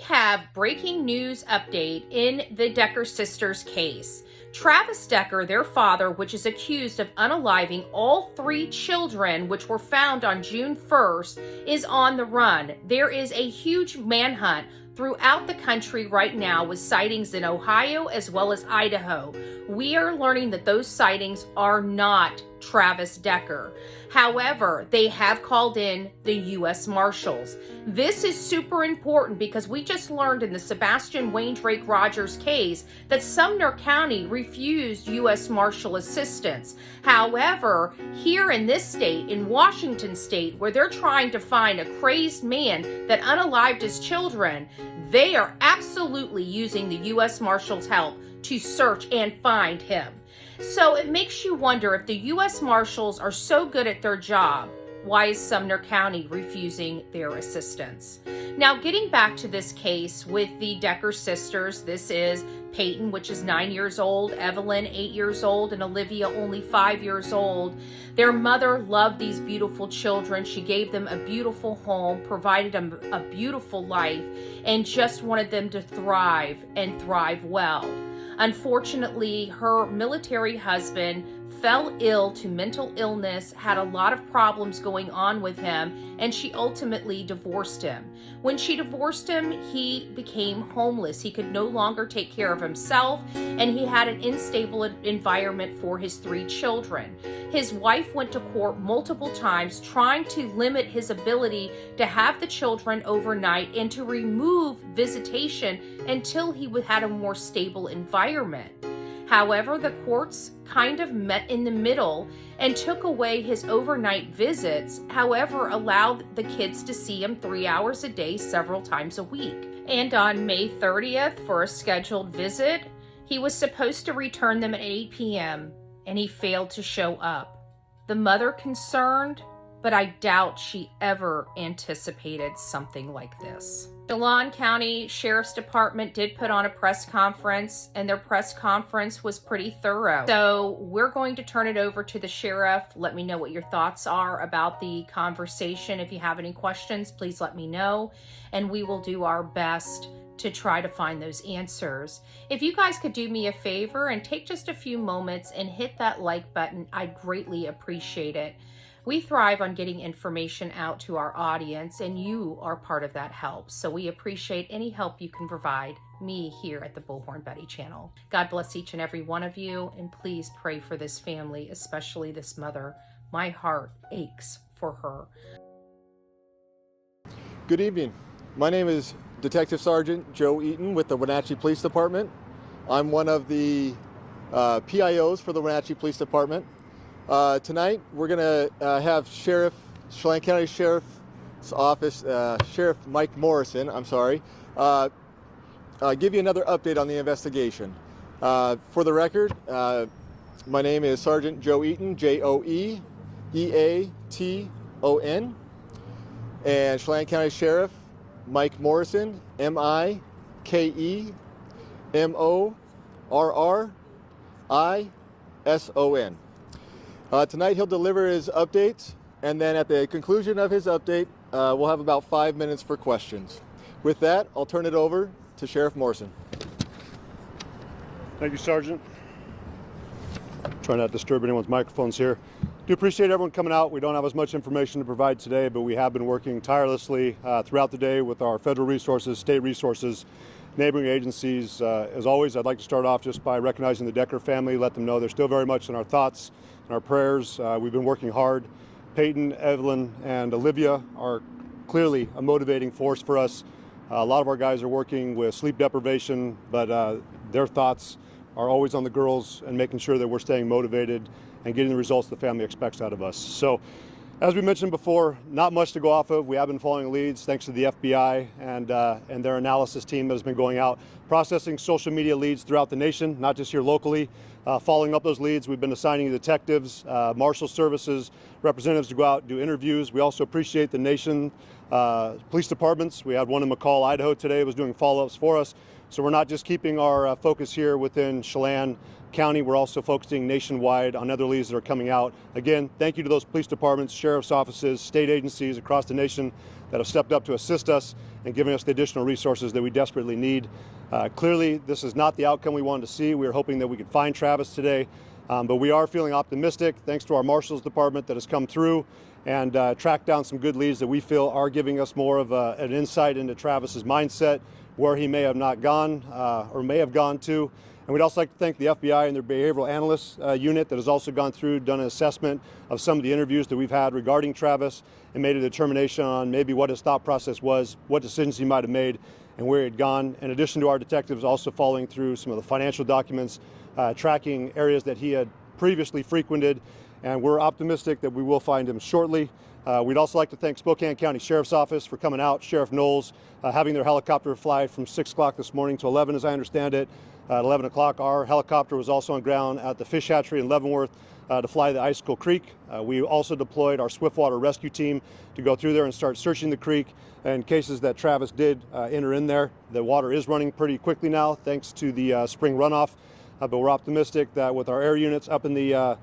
have breaking news update in the Decker sisters case. Travis Decker, their father, which is accused of unaliving all 3 children, which were found on June 1st, is on the run. There is a huge manhunt throughout the country right now with sightings in Ohio as well as Idaho. We are learning that those sightings are not Travis Decker. However, they have called in the U.S. Marshals. This is super important because we just learned in the Sebastian Wayne Drake Rogers case that Sumner County refused U.S. Marshal assistance. However, here in this state, in Washington state, where they're trying to find a crazed man that unalived his children, they are absolutely using the U.S. Marshals' help to search and find him. So it makes you wonder, if the U.S. Marshals are so good at their job, why is Sumner County refusing their assistance? Now, getting back to this case with the Decker sisters, this is Paityn, which is 9 years old, Evelyn, 8 years old, and Olivia, only 5 years old. Their mother loved these beautiful children. She gave them a beautiful home, provided them a beautiful life, and just wanted them to thrive and thrive well. Unfortunately, her military husband fell ill to mental illness, had a lot of problems going on with him, and she ultimately divorced him. When she divorced him, he became homeless. He could no longer take care of himself, and he had an unstable environment for his 3 children. His wife went to court multiple times trying to limit his ability to have the children overnight and to remove visitation until he had a more stable environment. However, the courts kind of met in the middle and took away his overnight visits, however, allowed the kids to see him 3 hours a day, several times a week. And on May 30th, for a scheduled visit, he was supposed to return them at 8 p.m., and he failed to show up. The mother concerned, but I doubt she ever anticipated something like this. Chelan County Sheriff's Department did put on a press conference, and their press conference was pretty thorough. So we're going to turn it over to the sheriff. Let me know what your thoughts are about the conversation. If you have any questions, please let me know, and we will do our best to try to find those answers. If you guys could do me a favor and take just a few moments and hit that like button, I'd greatly appreciate it. We thrive on getting information out to our audience, and you are part of that help. So we appreciate any help you can provide me here at the Bullhorn Betty channel. God bless each and every one of you, and please pray for this family, especially this mother. My heart aches for her. Good evening. My name is Detective Sergeant Joe Eaton with the Wenatchee Police Department. I'm one of the PIOs for the Wenatchee Police Department. Tonight, we're going to have Chelan County Sheriff's Office, Sheriff Mike Morrison, give you another update on the investigation. For the record, my name is Sergeant Joe Eaton, Joeeaton, and Chelan County Sheriff Mike Morrison, Mikemorrison. Tonight he'll deliver his updates, and then at the conclusion of his update, we'll have about 5 minutes for questions. With that, I'll turn it over to Sheriff Morrison. Thank you, Sergeant. Try not to disturb anyone's microphones here. Do appreciate everyone coming out. We don't have as much information to provide today, but we have been working tirelessly throughout the day with our federal resources, state resources, neighboring agencies. As always, I'd like to start off just by recognizing the Decker family, let them know they're still very much in our thoughts and our prayers. We've been working hard. Paityn, Evelyn, and Olivia are clearly a motivating force for us. A lot of our guys are working with sleep deprivation, but their thoughts are always on the girls and making sure that we're staying motivated and getting the results the family expects out of us. So, as we mentioned before, not much to go off of. We have been following leads thanks to the FBI and their analysis team that has been going out, processing social media leads throughout the nation, not just here locally. Following up those leads, we've been assigning detectives, marshal services, representatives to go out and do interviews. We also appreciate the nation police departments. We had one in McCall, Idaho today, was doing follow-ups for us. So we're not just keeping our focus here within Chelan County, we're also focusing nationwide on other leads that are coming out. Again, thank you to those police departments, sheriff's offices, state agencies across the nation that have stepped up to assist us and giving us the additional resources that we desperately need. Clearly, this is not the outcome we wanted to see. We were hoping that we could find Travis today, but we are feeling optimistic thanks to our Marshals Department that has come through and tracked down some good leads that we feel are giving us more of an insight into Travis's mindset, where he may have not gone or may have gone to. And we'd also like to thank the FBI and their behavioral analysts unit that has also gone through, done an assessment of some of the interviews that we've had regarding Travis and made a determination on maybe what his thought process was, what decisions he might have made, and where he had gone. In addition to our detectives also following through some of the financial documents, tracking areas that he had previously frequented, and we're optimistic that we will find him shortly. We'd also like to thank Spokane County Sheriff's Office for coming out, Sheriff Knowles having their helicopter fly from 6 o'clock this morning to 11, as I understand it. At 11 o'clock, our helicopter was also on ground at the fish hatchery in Leavenworth to fly the Icicle Creek. We also deployed our swiftwater rescue team to go through there and start searching the creek in cases that Travis did enter in there. The water is running pretty quickly now thanks to the spring runoff, but we're optimistic that with our air units up in the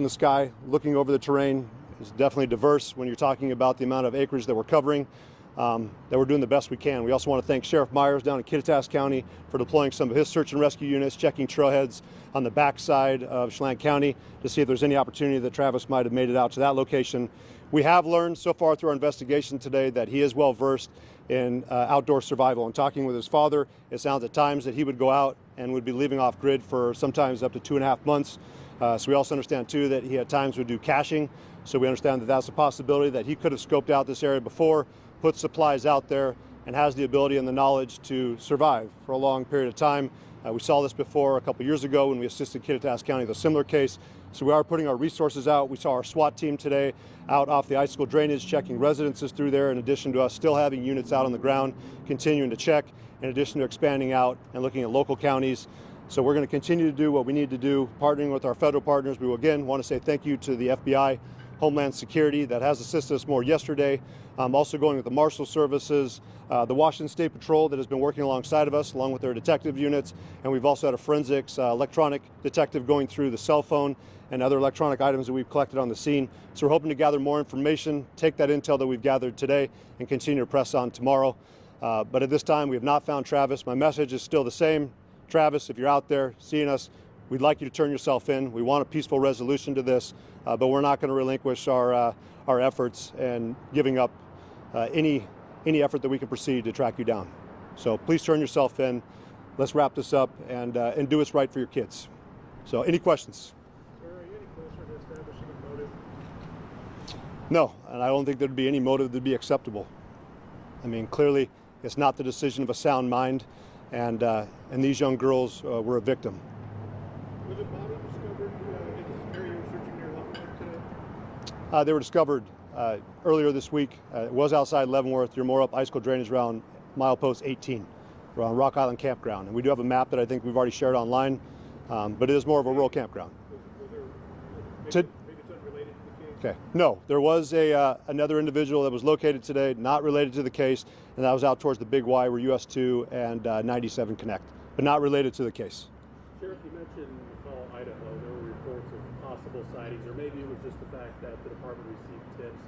sky, looking over the terrain, it's definitely diverse when you're talking about the amount of acreage that we're covering, that we're doing the best we can. We also want to thank Sheriff Myers down in Kittitas County for deploying some of his search and rescue units, checking trailheads on the backside of Chelan County to see if there's any opportunity that Travis might have made it out to that location. We have learned so far through our investigation today that he is well versed in outdoor survival. And talking with his father, it sounds at times that he would go out and would be leaving off grid for sometimes up to 2.5 months. So we also understand too that he at times would do caching. So we understand that that's a possibility that he could have scoped out this area before, put supplies out there, and has the ability and the knowledge to survive for a long period of time. We saw this before a couple years ago when we assisted Kittitas County with a similar case. So we are putting our resources out. We saw our SWAT team today out off the icicle drainage, checking residences through there, in addition to us still having units out on the ground, continuing to check, in addition to expanding out and looking at local counties. So we're going to continue to do what we need to do, partnering with our federal partners. We will again want to say thank you to the FBI, Homeland Security that has assisted us more yesterday. Also going with the Marshal Services, the Washington State Patrol that has been working alongside of us, along with their detective units. And we've also had a forensics electronic detective going through the cell phone and other electronic items that we've collected on the scene. So we're hoping to gather more information, take that intel that we've gathered today, and continue to press on tomorrow. But at this time, we have not found Travis. My message is still the same. Travis, if you're out there seeing us, we'd like you to turn yourself in. We want a peaceful resolution to this, but we're not going to relinquish our efforts and giving up any effort that we can proceed to track you down. So please turn yourself in. Let's wrap this up and do what's right for your kids. So any questions? Sir, are you any closer to establishing a motive? No, and I don't think there'd be any motive that'd be acceptable. I mean, clearly, it's not the decision of a sound mind, and these young girls were a victim. Was a body discovered in this area you're searching near Leavenworth today? They were discovered earlier this week. It was outside Leavenworth. You're more up icicle drainage around milepost 18, around Rock Island Campground. And we do have a map that I think we've already shared online, but it is more of a rural campground. Was there, maybe it's unrelated to the case? Okay. No, there was another individual that was located today, not related to the case, and that was out towards the Big Y where US 2 and 97 connect, but not related to the case. Sheriff, you mentioned McCall, Idaho. There were reports of possible sightings, or maybe it was just the fact that the department received tips.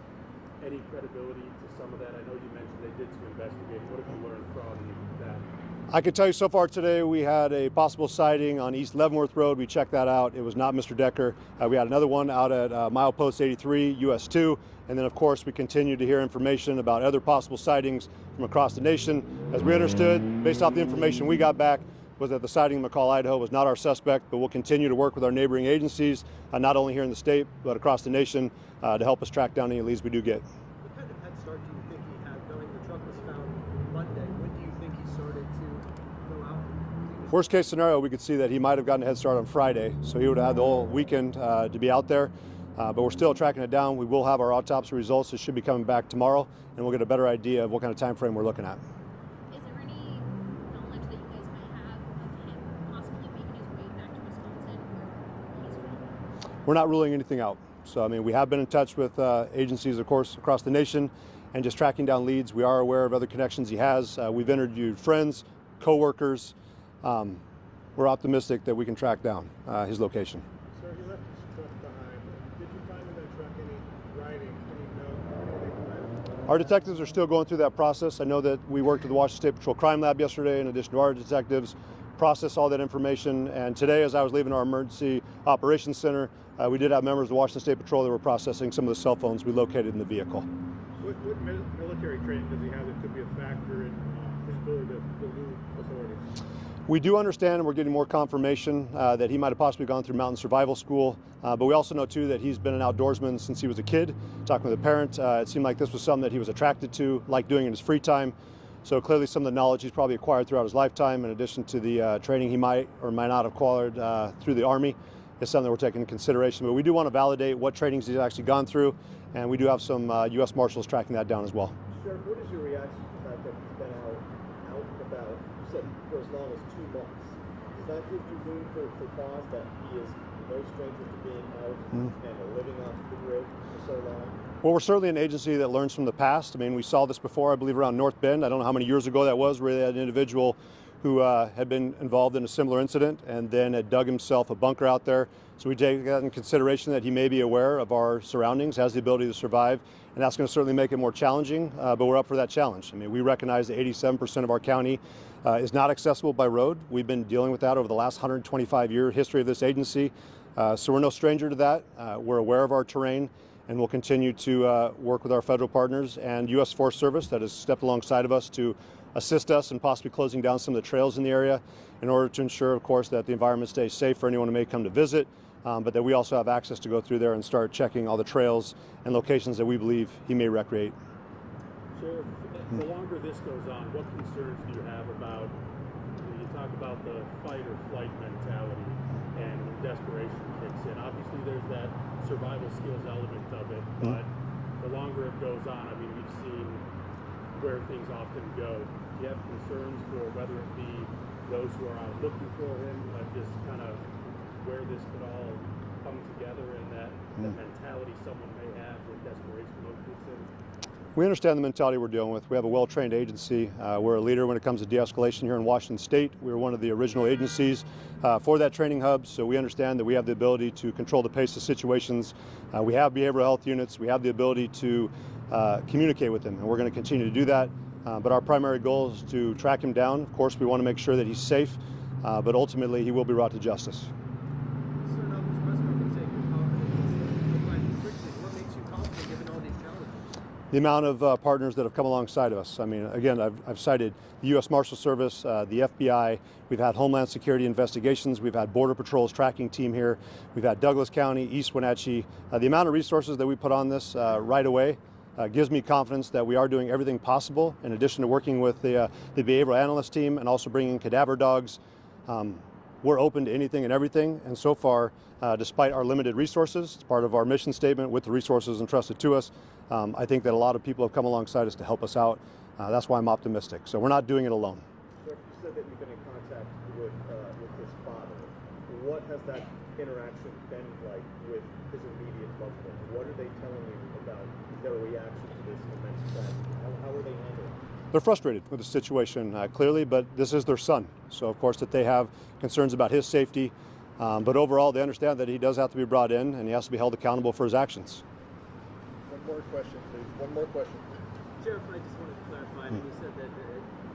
Any credibility to some of that? I know you mentioned they did some investigating. What have you learned from that? I can tell you so far today we had a possible sighting on East Leavenworth Road. We checked that out. It was not Mr. Decker. We had another one out at milepost 83, US 2. And then, of course, we continue to hear information about other possible sightings from across the nation. As we understood, based off the information we got back, was that the sighting in McCall, Idaho was not our suspect, but we'll continue to work with our neighboring agencies, not only here in the state, but across the nation, to help us track down any leads we do get. What kind of head start do you think he had, knowing the truck was found Monday? When do you think he started to go out? Worst case scenario, we could see that he might have gotten a head start on Friday, so he would have had the whole weekend to be out there. But we're still tracking it down. We will have our autopsy results. It should be coming back tomorrow, and we'll get a better idea of what kind of time frame we're looking at. Is there any knowledge that you guys might have of him possibly making his way back to Wisconsin where he's from? We're not ruling anything out. So, I mean, we have been in touch with agencies, of course, across the nation, and just tracking down leads. We are aware of other connections he has. We've interviewed friends, co-workers. We're optimistic that we can track down his location. Sir, he left his truck behind. Did you find in that truck any writing, any note, anything about it? Our detectives are still going through that process. I know that we worked with the Washington State Patrol Crime Lab yesterday in addition to our detectives, process all that information. And today, as I was leaving our emergency operations center, we did have members of the Washington State Patrol that were processing some of the cell phones we located in the vehicle. What military training does he have that could be a factor in his ability to elude authorities? We do understand, and we're getting more confirmation that he might have possibly gone through mountain survival school, but we also know too that he's been an outdoorsman since he was a kid. Talking with a parent, it seemed like this was something that he was attracted to, liked doing in his free time. So clearly some of the knowledge he's probably acquired throughout his lifetime, in addition to the training he might or might not have acquired through the Army, is something that we're taking into consideration. But we do want to validate what trainings he's actually gone through, and we do have some U.S. Marshals tracking that down as well. Sheriff, what is your reaction to the fact that he's been out and about, you said, for as long as 2 months? Does that give you room for pause that he is no stranger to being out and living off the grid for so long? Well, we're certainly an agency that learns from the past. I mean, we saw this before, I believe, around North Bend. I don't know how many years ago that was, where they had an individual who had been involved in a similar incident and then had dug himself a bunker out there. So we take that in consideration that he may be aware of our surroundings, has the ability to survive, and that's going to certainly make it more challenging, but we're up for that challenge. I mean, we recognize that 87% of our county is not accessible by road. We've been dealing with that over the last 125-year history of this agency, so we're no stranger to that. We're aware of our terrain, and we'll continue to work with our federal partners and U.S. Forest Service that has stepped alongside of us to assist us in possibly closing down some of the trails in the area in order to ensure, of course, that the environment stays safe for anyone who may come to visit, but that we also have access to go through there and start checking all the trails and locations that we believe he may recreate. Sheriff, the longer this goes on, what concerns do you have about, you talk about the fight or flight mentality and desperation kicks in. Obviously there's that survival skills element of it, but the longer it goes on, I mean, we've seen where things often go. Do you have concerns for whether it be those who are out looking for him, just kind of where this could all come together and that mentality someone may have with desperation mode kicks in? We understand the mentality we're dealing with. We have a well-trained agency. We're a leader when it comes to de-escalation here in Washington State. We were one of the original agencies for that training hub, so we understand that we have the ability to control the pace of situations. We have behavioral health units. We have the ability to communicate with him, and we're going to continue to do that. But our primary goal is to track him down. Of course, we want to make sure that he's safe, but ultimately he will be brought to justice. The amount of partners that have come alongside of us. I mean, again, I've cited the U.S. Marshal Service, the FBI. We've had Homeland Security investigations. We've had Border Patrol's tracking team here. We've had Douglas County, East Wenatchee. The amount of resources that we put on this right away gives me confidence that we are doing everything possible, in addition to working with the behavioral analyst team and also bringing cadaver dogs. We're open to anything and everything, and so far, despite our limited resources, it's part of our mission statement with the resources entrusted to us. I think that a lot of people have come alongside us to help us out. That's why I'm optimistic. So we're not doing it alone. Sir, you said that you've been in contact with his father. What has that interaction been like with his immediate loved ones? What are they telling you about their reaction to this immense tragedy? How are they handling it? They're frustrated with the situation, clearly, but this is their son. So, of course, that they have concerns about his safety. But overall, they understand that he does have to be brought in and he has to be held accountable for his actions. One more question, please. One more question. Sheriff, I just wanted to clarify. You said that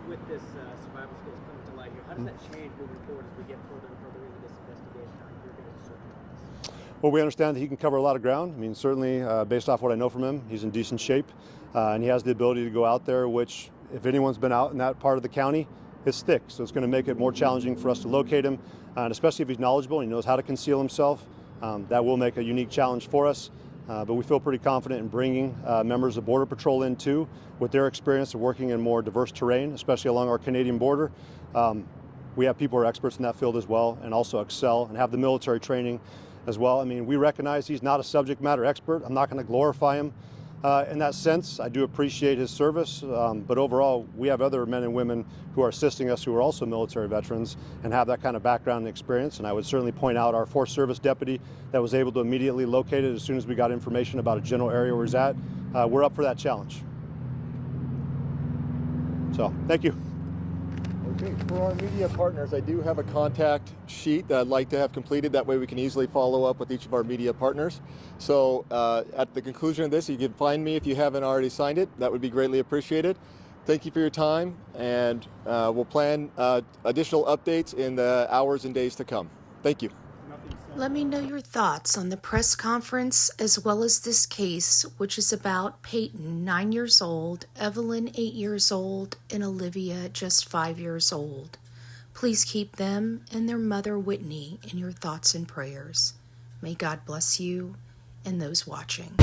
with this survival skills coming to light here, how does that change moving forward as we get further and further into this investigation? How you're going to search on this? Well, we understand that he can cover a lot of ground. I mean, certainly, based off what I know from him, he's in decent shape, and he has the ability to go out there, which, if anyone's been out in that part of the county, it's thick. So it's going to make it more challenging for us to locate him, and especially if he's knowledgeable and he knows how to conceal himself. That will make a unique challenge for us. But we feel pretty confident in bringing members of Border Patrol in too, with their experience of working in more diverse terrain, especially along our Canadian border. We have people who are experts in that field as well, and also excel and have the military training as well. I mean, we recognize he's not a subject matter expert. I'm not going to glorify him in that sense. I do appreciate his service, but overall, we have other men and women who are assisting us who are also military veterans and have that kind of background and experience. And I would certainly point out our Forest Service deputy that was able to immediately locate it as soon as we got information about a general area where he's at. We're up for that challenge. So, thank you. Okay, for our media partners, I do have a contact sheet that I'd like to have completed. That way we can easily follow up with each of our media partners. So at the conclusion of this, you can find me if you haven't already signed it. That would be greatly appreciated. Thank you for your time, and we'll plan additional updates in the hours and days to come. Thank you. Let me know your thoughts on the press conference as well as this case, which is about Paityn, 9 years old, Evelyn, 8 years old, and Olivia, just 5 years old. Please keep them and their mother, Whitney, in your thoughts and prayers. May God bless you and those watching.